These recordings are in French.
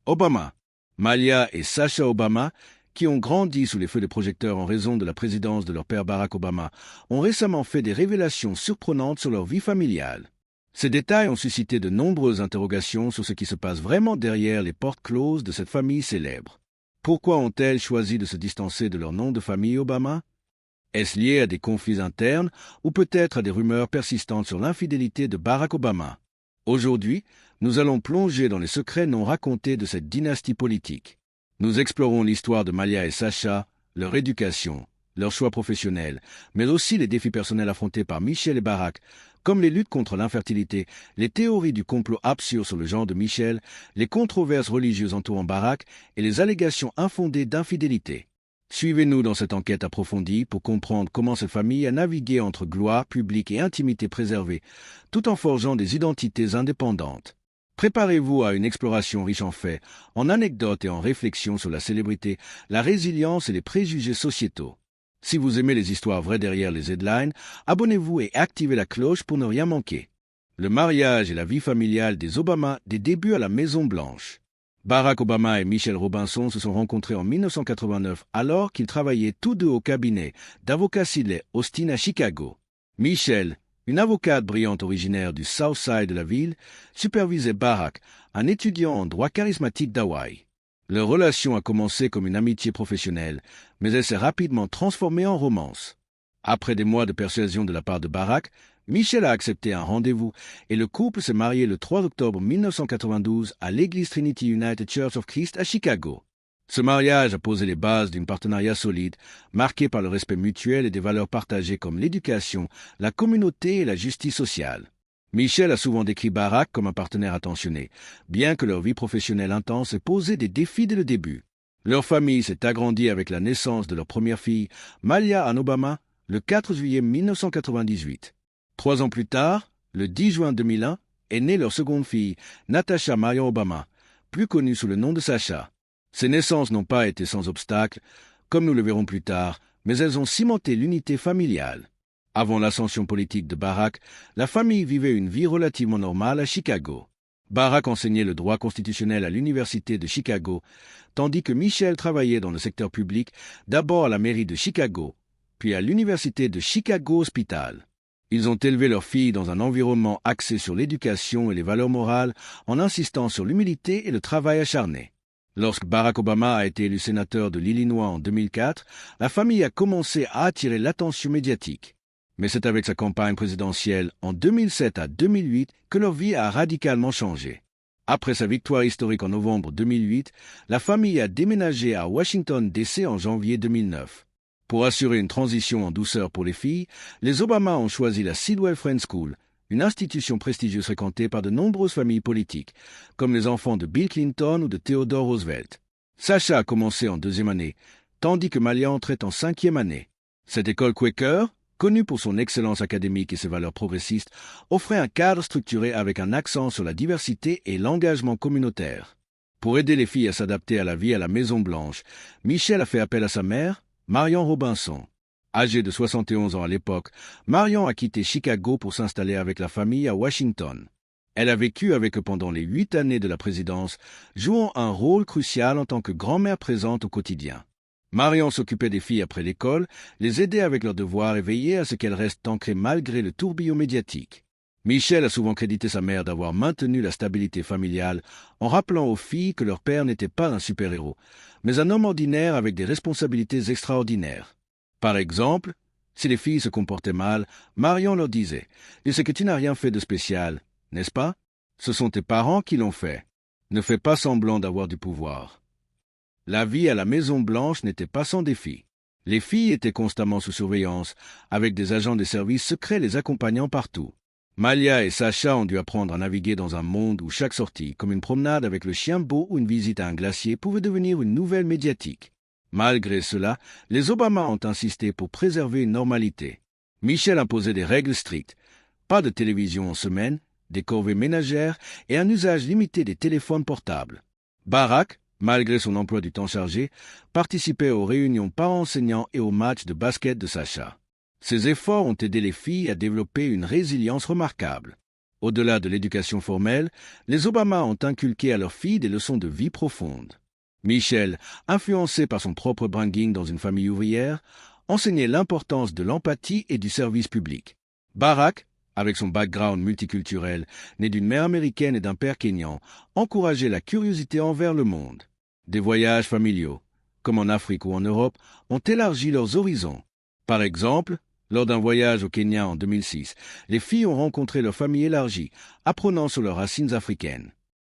Obama. Malia et Sasha Obama, qui ont grandi sous les feux des projecteurs en raison de la présidence de leur père Barack Obama, ont récemment fait des révélations surprenantes sur leur vie familiale. Ces détails ont suscité de nombreuses interrogations sur ce qui se passe vraiment derrière les portes closes de cette famille célèbre. Pourquoi ont-elles choisi de se distancer de leur nom de famille Obama? Est-ce lié à des conflits internes ou peut-être à des rumeurs persistantes sur l'infidélité de Barack Obama? Aujourd'hui, nous allons plonger dans les secrets non racontés de cette dynastie politique. Nous explorons l'histoire de Malia et Sasha, leur éducation, leurs choix professionnels, mais aussi les défis personnels affrontés par Michelle et Barack, comme les luttes contre l'infertilité, les théories du complot absurde sur le genre de Michelle, les controverses religieuses entourant Barack et les allégations infondées d'infidélité. Suivez-nous dans cette enquête approfondie pour comprendre comment cette famille a navigué entre gloire publique et intimité préservée, tout en forgeant des identités indépendantes. Préparez-vous à une exploration riche en faits, en anecdotes et en réflexions sur la célébrité, la résilience et les préjugés sociétaux. Si vous aimez les histoires vraies derrière les headlines, abonnez-vous et activez la cloche pour ne rien manquer. Le mariage et la vie familiale des Obama des débuts à la Maison-Blanche. Barack Obama et Michelle Robinson se sont rencontrés en 1989 alors qu'ils travaillaient tous deux au cabinet d'avocat Sidley Austin à Chicago. Michelle, une avocate brillante originaire du South Side de la ville, supervisait Barack, un étudiant en droit charismatique d'Hawaï. Leur relation a commencé comme une amitié professionnelle, mais elle s'est rapidement transformée en romance. Après des mois de persuasion de la part de Barack, Michelle a accepté un rendez-vous et le couple s'est marié le 3 octobre 1992 à l'église Trinity United Church of Christ à Chicago. Ce mariage a posé les bases d'un partenariat solide, marqué par le respect mutuel et des valeurs partagées comme l'éducation, la communauté et la justice sociale. Michelle a souvent décrit Barack comme un partenaire attentionné, bien que leur vie professionnelle intense ait posé des défis dès le début. Leur famille s'est agrandie avec la naissance de leur première fille, Malia Ann Obama, le 4 juillet 1998. 3 ans plus tard, le 10 juin 2001, est née leur seconde fille, Natasha Marion Obama, plus connue sous le nom de Sasha. Ces naissances n'ont pas été sans obstacle, comme nous le verrons plus tard, mais elles ont cimenté l'unité familiale. Avant l'ascension politique de Barack, la famille vivait une vie relativement normale à Chicago. Barack enseignait le droit constitutionnel à l'université de Chicago, tandis que Michelle travaillait dans le secteur public, d'abord à la mairie de Chicago, puis à l'université de Chicago Hospital. Ils ont élevé leur fille dans un environnement axé sur l'éducation et les valeurs morales, en insistant sur l'humilité et le travail acharné. Lorsque Barack Obama a été élu sénateur de l'Illinois en 2004, la famille a commencé à attirer l'attention médiatique. Mais c'est avec sa campagne présidentielle en 2007 à 2008 que leur vie a radicalement changé. Après sa victoire historique en novembre 2008, la famille a déménagé à Washington, D.C. en janvier 2009. Pour assurer une transition en douceur pour les filles, les Obama ont choisi la Sidwell Friends School, une institution prestigieuse fréquentée par de nombreuses familles politiques, comme les enfants de Bill Clinton ou de Theodore Roosevelt. Sasha a commencé en 2e année, tandis que Malia entrait en 5e année. Cette école Quaker, connue pour son excellence académique et ses valeurs progressistes, offrait un cadre structuré avec un accent sur la diversité et l'engagement communautaire. Pour aider les filles à s'adapter à la vie à la Maison-Blanche, Michelle a fait appel à sa mère, Marion Robinson. Âgée de 71 ans à l'époque, Marion a quitté Chicago pour s'installer avec la famille à Washington. Elle a vécu avec eux pendant les 8 années de la présidence, jouant un rôle crucial en tant que grand-mère présente au quotidien. Marion s'occupait des filles après l'école, les aidait avec leurs devoirs et veillait à ce qu'elles restent ancrées malgré le tourbillon médiatique. Michelle a souvent crédité sa mère d'avoir maintenu la stabilité familiale en rappelant aux filles que leur père n'était pas un super-héros, mais un homme ordinaire avec des responsabilités extraordinaires. Par exemple, si les filles se comportaient mal, Marion leur disait « Je sais que tu n'as rien fait de spécial, n'est-ce pas? Ce sont tes parents qui l'ont fait. Ne fais pas semblant d'avoir du pouvoir. » La vie à la Maison-Blanche n'était pas sans défi. Les filles étaient constamment sous surveillance, avec des agents des services secrets les accompagnant partout. Malia et Sasha ont dû apprendre à naviguer dans un monde où chaque sortie, comme une promenade avec le chien beau ou une visite à un glacier, pouvait devenir une nouvelle médiatique. Malgré cela, les Obama ont insisté pour préserver une normalité. Michelle imposait des règles strictes. Pas de télévision en semaine, des corvées ménagères et un usage limité des téléphones portables. Barack, malgré son emploi du temps chargé, participait aux réunions parents-enseignants et aux matchs de basket de Sasha. Ces efforts ont aidé les filles à développer une résilience remarquable. Au-delà de l'éducation formelle, les Obama ont inculqué à leurs filles des leçons de vie profondes. Michelle, influencée par son propre upbringing dans une famille ouvrière, enseignait l'importance de l'empathie et du service public. Barack, avec son background multiculturel, né d'une mère américaine et d'un père kényan, encourageait la curiosité envers le monde. Des voyages familiaux, comme en Afrique ou en Europe, ont élargi leurs horizons. Par exemple, lors d'un voyage au Kenya en 2006, les filles ont rencontré leur famille élargie, apprenant sur leurs racines africaines.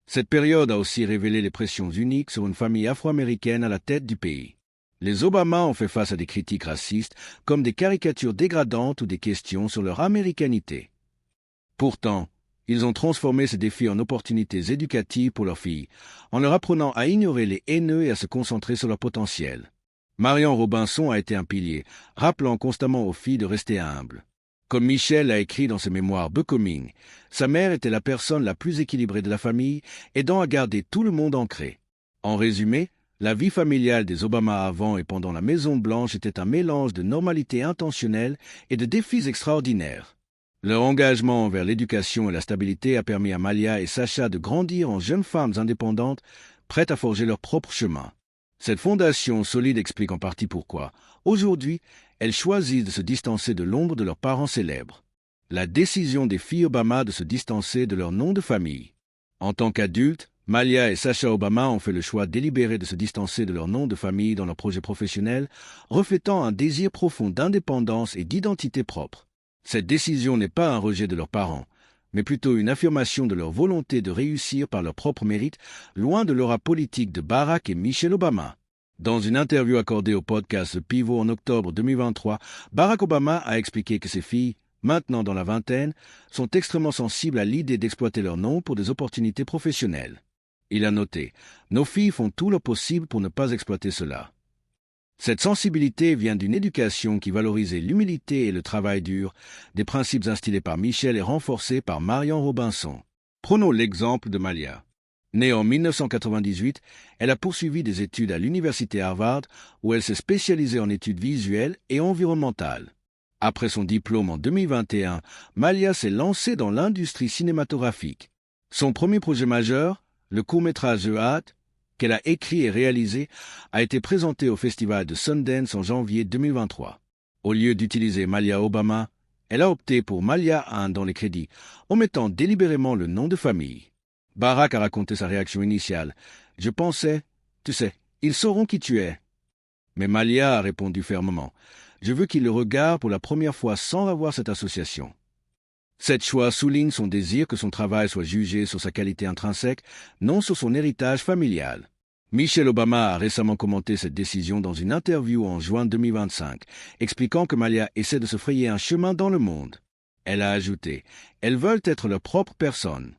Cette période a aussi révélé les pressions uniques sur une famille afro-américaine à la tête du pays. Les Obama ont fait face à des critiques racistes, comme des caricatures dégradantes ou des questions sur leur américanité. Pourtant, ils ont transformé ces défis en opportunités éducatives pour leurs filles, en leur apprenant à ignorer les haineux et à se concentrer sur leur potentiel. Marion Robinson a été un pilier, rappelant constamment aux filles de rester humbles. Comme Michelle l'a écrit dans ses mémoires Becoming, sa mère était la personne la plus équilibrée de la famille, aidant à garder tout le monde ancré. En résumé, la vie familiale des Obama avant et pendant la Maison-Blanche était un mélange de normalité intentionnelle et de défis extraordinaires. Leur engagement envers l'éducation et la stabilité a permis à Malia et Sacha de grandir en jeunes femmes indépendantes, prêtes à forger leur propre chemin. Cette fondation solide explique en partie pourquoi, aujourd'hui, elles choisissent de se distancer de l'ombre de leurs parents célèbres. La décision des filles Obama de se distancer de leur nom de famille. En tant qu'adultes, Malia et Sacha Obama ont fait le choix délibéré de se distancer de leur nom de famille dans leur projet professionnel, reflétant un désir profond d'indépendance et d'identité propre. Cette décision n'est pas un rejet de leurs parents, mais plutôt une affirmation de leur volonté de réussir par leur propre mérite, loin de l'aura politique de Barack et Michelle Obama. Dans une interview accordée au podcast The Pivot en octobre 2023, Barack Obama a expliqué que ses filles, maintenant dans la vingtaine, sont extrêmement sensibles à l'idée d'exploiter leur nom pour des opportunités professionnelles. Il a noté « Nos filles font tout leur possible pour ne pas exploiter cela ». Cette sensibilité vient d'une éducation qui valorisait l'humilité et le travail dur, des principes instillés par Michelle et renforcés par Marion Robinson. Prenons l'exemple de Malia. Née en 1998, elle a poursuivi des études à l'université Harvard où elle s'est spécialisée en études visuelles et environnementales. Après son diplôme en 2021, Malia s'est lancée dans l'industrie cinématographique. Son premier projet majeur, le court-métrage The Hat, qu'elle a écrit et réalisé, a été présenté au festival de Sundance en janvier 2023. Au lieu d'utiliser Malia Obama, elle a opté pour Malia Ann dans les crédits, omettant délibérément le nom de famille. Barack a raconté sa réaction initiale. « Je pensais, tu sais, ils sauront qui tu es. » Mais Malia a répondu fermement. « Je veux qu'ils le regardent pour la première fois sans avoir cette association. » Cette choix souligne son désir que son travail soit jugé sur sa qualité intrinsèque, non sur son héritage familial. Michelle Obama a récemment commenté cette décision dans une interview en juin 2025, expliquant que Malia essaie de se frayer un chemin dans le monde. Elle a ajouté « Elles veulent être leur propre personne. »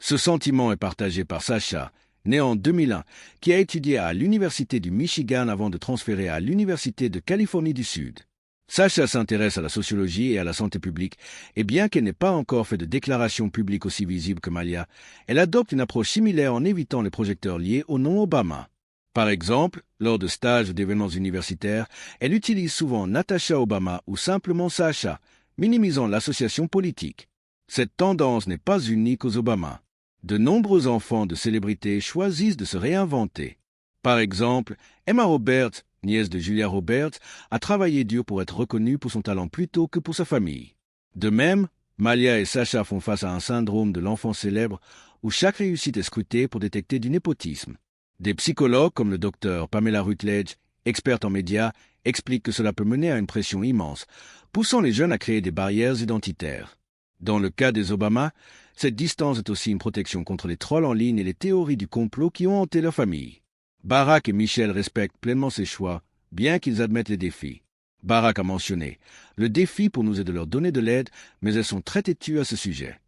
Ce sentiment est partagé par Sacha, né en 2001, qui a étudié à l'Université du Michigan avant de transférer à l'Université de Californie du Sud. Sacha s'intéresse à la sociologie et à la santé publique, et bien qu'elle n'ait pas encore fait de déclaration publique aussi visible que Malia, elle adopte une approche similaire en évitant les projecteurs liés au nom Obama. Par exemple, lors de stages ou d'événements universitaires, elle utilise souvent Natasha Obama ou simplement Sacha, minimisant l'association politique. Cette tendance n'est pas unique aux Obama. De nombreux enfants de célébrités choisissent de se réinventer. Par exemple, Emma Roberts, nièce de Julia Roberts, a travaillé dur pour être reconnue pour son talent plutôt que pour sa famille. De même, Malia et Sacha font face à un syndrome de l'enfant célèbre où chaque réussite est scrutée pour détecter du népotisme. Des psychologues comme le docteur Pamela Rutledge, experte en médias, expliquent que cela peut mener à une pression immense, poussant les jeunes à créer des barrières identitaires. Dans le cas des Obama, cette distance est aussi une protection contre les trolls en ligne et les théories du complot qui ont hanté leur famille. Barack et Michelle respectent pleinement ses choix, bien qu'ils admettent les défis. Barack a mentionné « Le défi pour nous est de leur donner de l'aide, mais elles sont très têtues à ce sujet. »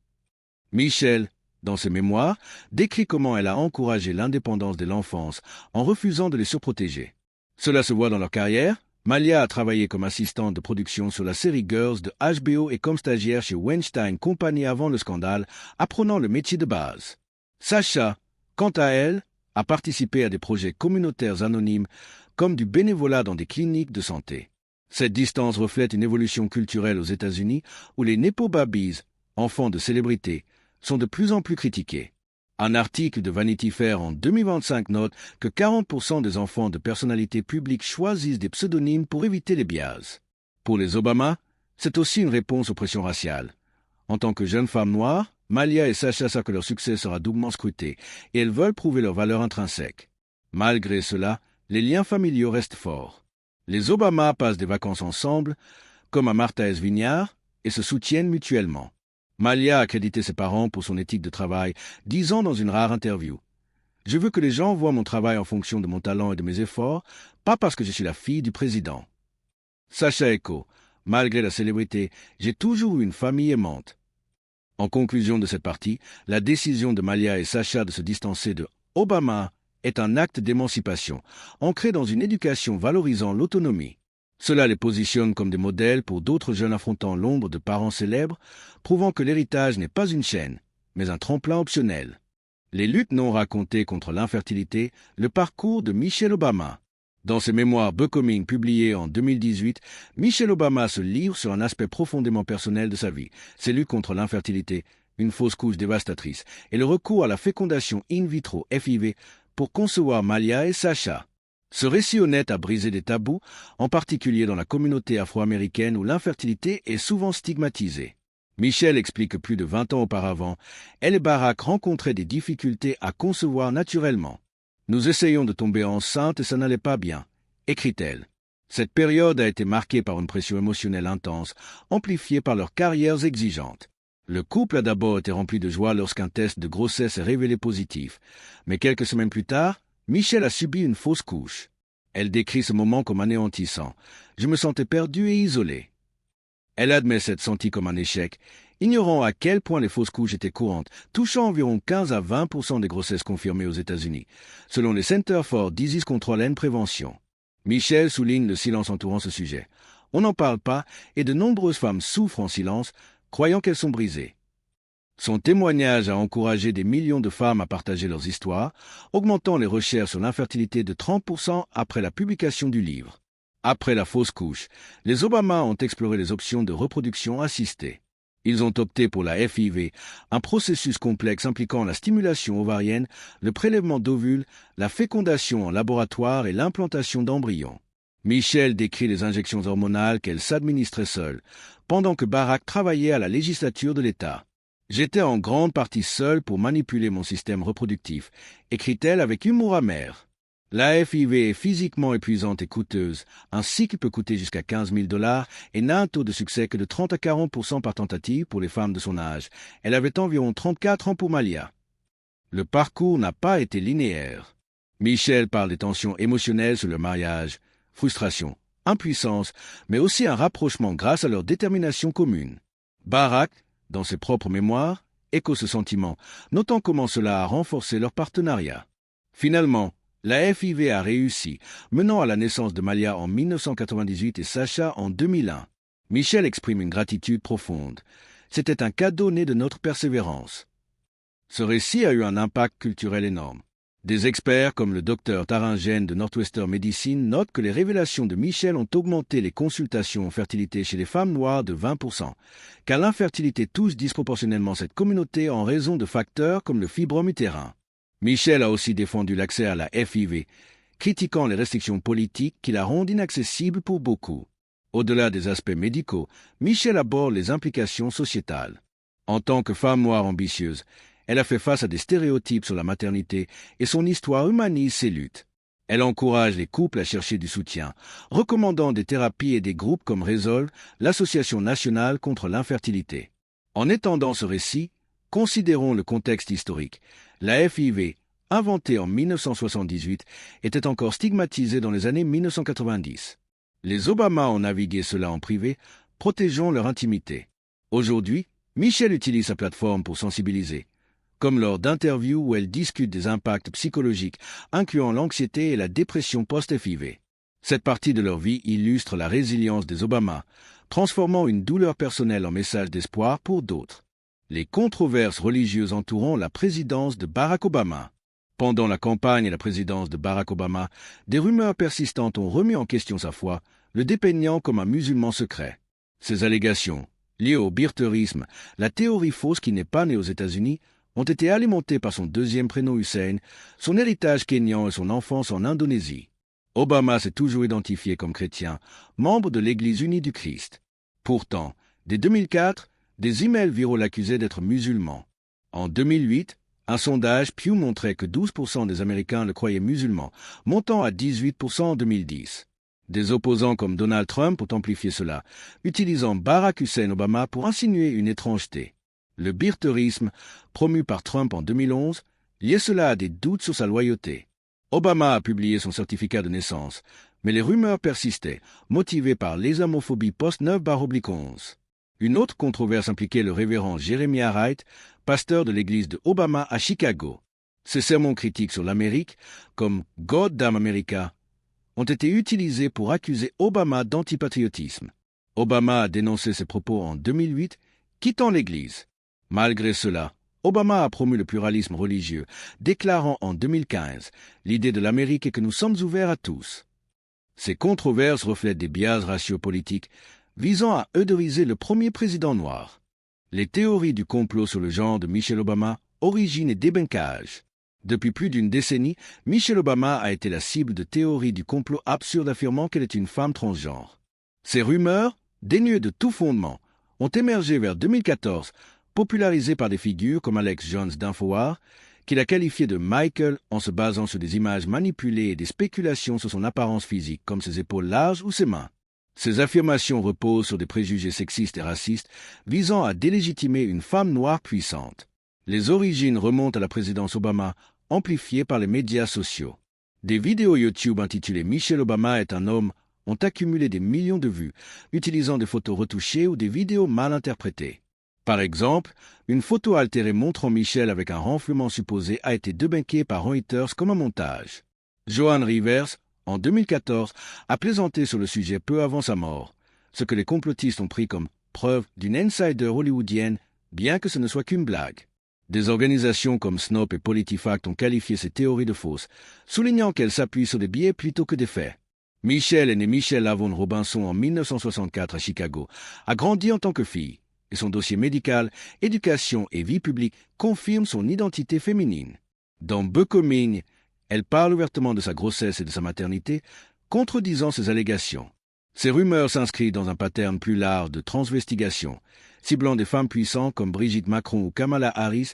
Michelle, dans ses mémoires, décrit comment elle a encouragé l'indépendance de l'enfance en refusant de les surprotéger. Cela se voit dans leur carrière. Malia a travaillé comme assistante de production sur la série Girls de HBO et comme stagiaire chez Weinstein Company avant le scandale, apprenant le métier de base. Sacha, quant à elle, a participé à des projets communautaires anonymes comme du bénévolat dans des cliniques de santé. Cette distance reflète une évolution culturelle aux États-Unis où les Nepo Babies, enfants de célébrités, sont de plus en plus critiqués. Un article de Vanity Fair en 2025 note que 40% des enfants de personnalités publiques choisissent des pseudonymes pour éviter les biases. Pour les Obama, c'est aussi une réponse aux pressions raciales. En tant que jeunes femmes noires, Malia et Sasha savent que leur succès sera doublement scruté et elles veulent prouver leur valeur intrinsèque. Malgré cela, les liens familiaux restent forts. Les Obama passent des vacances ensemble, comme à Martha's Vineyard, et se soutiennent mutuellement. Malia a crédité ses parents pour son éthique de travail, disant dans une rare interview « Je veux que les gens voient mon travail en fonction de mon talent et de mes efforts, pas parce que je suis la fille du président. » Sasha Echo, malgré la célébrité, j'ai toujours eu une famille aimante. En conclusion de cette partie, la décision de Malia et Sasha de se distancer de Obama est un acte d'émancipation, ancré dans une éducation valorisant l'autonomie. Cela les positionne comme des modèles pour d'autres jeunes affrontant l'ombre de parents célèbres, prouvant que l'héritage n'est pas une chaîne, mais un tremplin optionnel. Les luttes non racontées contre l'infertilité, le parcours de Michelle Obama. Dans ses mémoires Becoming publiés en 2018, Michelle Obama se livre sur un aspect profondément personnel de sa vie, ses luttes contre l'infertilité, une fausse couche dévastatrice, et le recours à la fécondation in vitro FIV pour concevoir Malia et Sasha. Ce récit honnête a brisé des tabous, en particulier dans la communauté afro-américaine où l'infertilité est souvent stigmatisée. Michelle explique que plus de 20 ans auparavant, elle et Barack rencontraient des difficultés à concevoir naturellement. « Nous essayons de tomber enceinte et ça n'allait pas bien », écrit-elle. Cette période a été marquée par une pression émotionnelle intense, amplifiée par leurs carrières exigeantes. Le couple a d'abord été rempli de joie lorsqu'un test de grossesse est révélé positif, mais quelques semaines plus tard, Michelle a subi une fausse couche. Elle décrit ce moment comme anéantissant. « Je me sentais perdue et isolée. » Elle admet s'être sentie comme un échec, ignorant à quel point les fausses couches étaient courantes, touchant environ 15 à 20% des grossesses confirmées aux États-Unis, selon les Center for Disease Control and Prevention. Michelle souligne le silence entourant ce sujet. On n'en parle pas et de nombreuses femmes souffrent en silence, croyant qu'elles sont brisées. Son témoignage a encouragé des millions de femmes à partager leurs histoires, augmentant les recherches sur l'infertilité de 30% après la publication du livre. Après la fausse couche, les Obama ont exploré les options de reproduction assistée. Ils ont opté pour la FIV, un processus complexe impliquant la stimulation ovarienne, le prélèvement d'ovules, la fécondation en laboratoire et l'implantation d'embryons. Michelle décrit les injections hormonales qu'elle s'administrait seule, pendant que Barack travaillait à la législature de l'État. « J'étais en grande partie seule pour manipuler mon système reproductif », écrit-elle avec humour amer. La FIV est physiquement épuisante et coûteuse. Un cycle peut coûter jusqu'à 15 000 $ et n'a un taux de succès que de 30 à 40% par tentative pour les femmes de son âge. Elle avait environ 34 ans pour Malia. Le parcours n'a pas été linéaire. Michelle parle des tensions émotionnelles sur le mariage, frustration, impuissance, mais aussi un rapprochement grâce à leur détermination commune. Barack, dans ses propres mémoires, écho ce sentiment, notant comment cela a renforcé leur partenariat. Finalement, la FIV a réussi, menant à la naissance de Malia en 1998 et Sasha en 2001. Michelle exprime une gratitude profonde. C'était un cadeau né de notre persévérance. Ce récit a eu un impact culturel énorme. Des experts comme le Dr Taringen de Northwestern Medicine notent que les révélations de Michelle ont augmenté les consultations en fertilité chez les femmes noires de 20%, car l'infertilité touche disproportionnellement cette communauté en raison de facteurs comme le fibrome utérin. Michelle a aussi défendu l'accès à la FIV, critiquant les restrictions politiques qui la rendent inaccessible pour beaucoup. Au-delà des aspects médicaux, Michelle aborde les implications sociétales. En tant que femme noire ambitieuse, elle a fait face à des stéréotypes sur la maternité et son histoire humanise ses luttes. Elle encourage les couples à chercher du soutien, recommandant des thérapies et des groupes comme Resolve, l'Association nationale contre l'infertilité. En étendant ce récit, considérons le contexte historique. La FIV, inventée en 1978, était encore stigmatisée dans les années 1990. Les Obama ont navigué cela en privé, protégeant leur intimité. Aujourd'hui, Michelle utilise sa plateforme pour sensibiliser, comme lors d'interviews où elle discute des impacts psychologiques, incluant l'anxiété et la dépression post-FIV. Cette partie de leur vie illustre la résilience des Obama, transformant une douleur personnelle en message d'espoir pour d'autres. Les controverses religieuses entourant la présidence de Barack Obama. Pendant la campagne et la présidence de Barack Obama, des rumeurs persistantes ont remis en question sa foi, le dépeignant comme un musulman secret. Ces allégations, Liés au birtherisme, la théorie fausse qui n'est pas née aux États-Unis, ont été alimentées par son deuxième prénom Hussein, son héritage kényan et son enfance en Indonésie. Obama s'est toujours identifié comme chrétien, membre de l'Église unie du Christ. Pourtant, dès 2004, des emails viraux l'accusaient d'être musulman. En 2008, un sondage Pew montrait que 12% des Américains le croyaient musulman, montant à 18% en 2010. Des opposants comme Donald Trump ont amplifié cela, utilisant Barack Hussein Obama pour insinuer une étrangeté. Le birtherisme, promu par Trump en 2011, liait cela à des doutes sur sa loyauté. Obama a publié son certificat de naissance, mais les rumeurs persistaient, motivées par l'islamophobie post-9/11. Une autre controverse impliquait le révérend Jeremiah Wright, pasteur de l'église de Obama à Chicago. Ses sermons critiques sur l'Amérique, comme God Damn America, ont été utilisés pour accuser Obama d'antipatriotisme. Obama a dénoncé ses propos en 2008, quittant l'Église. Malgré cela, Obama a promu le pluralisme religieux, déclarant en 2015 « L'idée de l'Amérique est que nous sommes ouverts à tous ». Ces controverses reflètent des biais raciaux politiques visant à eudoriser le premier président noir. Les théories du complot sur le genre de Michelle Obama, origine et débunkage. Depuis plus d'une décennie, Michelle Obama a été la cible de théories du complot absurdes affirmant qu'elle est une femme transgenre. Ces rumeurs, dénuées de tout fondement, ont émergé vers 2014, popularisées par des figures comme Alex Jones d'Infowar, qui l'a qualifié de Michael en se basant sur des images manipulées et des spéculations sur son apparence physique, comme ses épaules larges ou ses mains. Ces affirmations reposent sur des préjugés sexistes et racistes visant à délégitimer une femme noire puissante. Les origines remontent à la présidence Obama, amplifiées par les médias sociaux. Des vidéos YouTube intitulées « Michelle Obama est un homme » ont accumulé des millions de vues, utilisant des photos retouchées ou des vidéos mal interprétées. Par exemple, une photo altérée montrant Michelle avec un renflement supposé a été débunkée par Reuters comme un montage. Joan Rivers, en 2014, a plaisanté sur le sujet peu avant sa mort, ce que les complotistes ont pris comme preuve d'une insider hollywoodienne, bien que ce ne soit qu'une blague. Des organisations comme Snopes et PolitiFact ont qualifié ces théories de fausses, soulignant qu'elles s'appuient sur des biais plutôt que des faits. Michelle est née Michelle Lavon Robinson en 1964 à Chicago, a grandi en tant que fille, et son dossier médical, éducation et vie publique confirme son identité féminine. Dans Becoming, elle parle ouvertement de sa grossesse et de sa maternité, contredisant ses allégations. Ces rumeurs s'inscrivent dans un pattern plus large de transvestigation, ciblant des femmes puissantes comme Brigitte Macron ou Kamala Harris,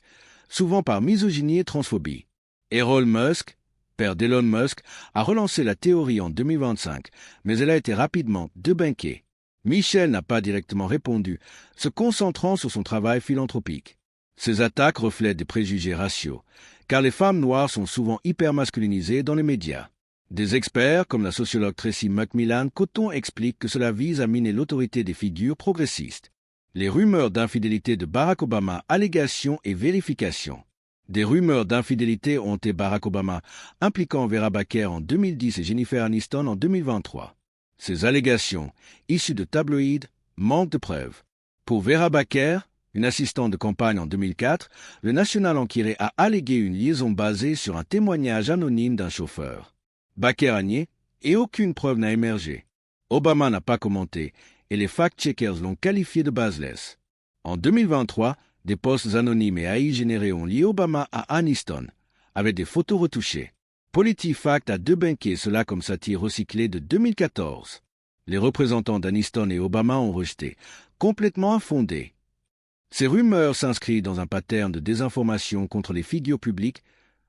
souvent par misogynie et transphobie. Elon Musk, père d'Elon Musk, a relancé la théorie en 2025, mais elle a été rapidement débunkée. Michelle n'a pas directement répondu, se concentrant sur son travail philanthropique. Ces attaques reflètent des préjugés raciaux, car les femmes noires sont souvent hypermasculinisées dans les médias. Des experts, comme la sociologue Tracy McMillan Coton, expliquent que cela vise à miner l'autorité des figures progressistes. Les rumeurs d'infidélité de Barack Obama, allégations et vérifications. Des rumeurs d'infidélité ont été Barack Obama, impliquant Vera Baker en 2010 et Jennifer Aniston en 2023. Ces allégations, issues de tabloïds, manquent de preuves. Pour Vera Baker, une assistante de campagne en 2004, le National Enquirer a allégué une liaison basée sur un témoignage anonyme d'un chauffeur. Baker a nié et aucune preuve n'a émergé. Obama n'a pas commenté et les fact-checkers l'ont qualifié de baseless. En 2023, des posts anonymes et AI générés ont lié Obama à Aniston, avec des photos retouchées. PolitiFact a débunké cela comme satire recyclée de 2014. Les représentants d'Aniston et Obama ont rejeté, complètement infondé. Ces rumeurs s'inscrivent dans un pattern de désinformation contre les figures publiques,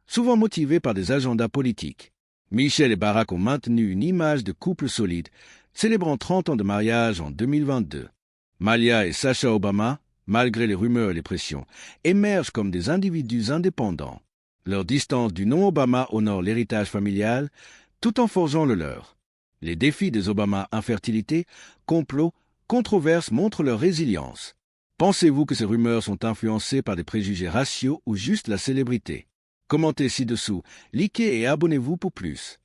souvent motivées par des agendas politiques. Michelle et Barack ont maintenu une image de couple solide, célébrant 30 ans de mariage en 2022. Malia et Sasha Obama, malgré les rumeurs et les pressions, émergent comme des individus indépendants. Leur distance du nom Obama honore l'héritage familial, tout en forgeant le leur. Les défis des Obama infertilité, complots, controverses montrent leur résilience. Pensez-vous que ces rumeurs sont influencées par des préjugés raciaux ou juste la célébrité? Commentez ci-dessous, likez et abonnez-vous pour plus.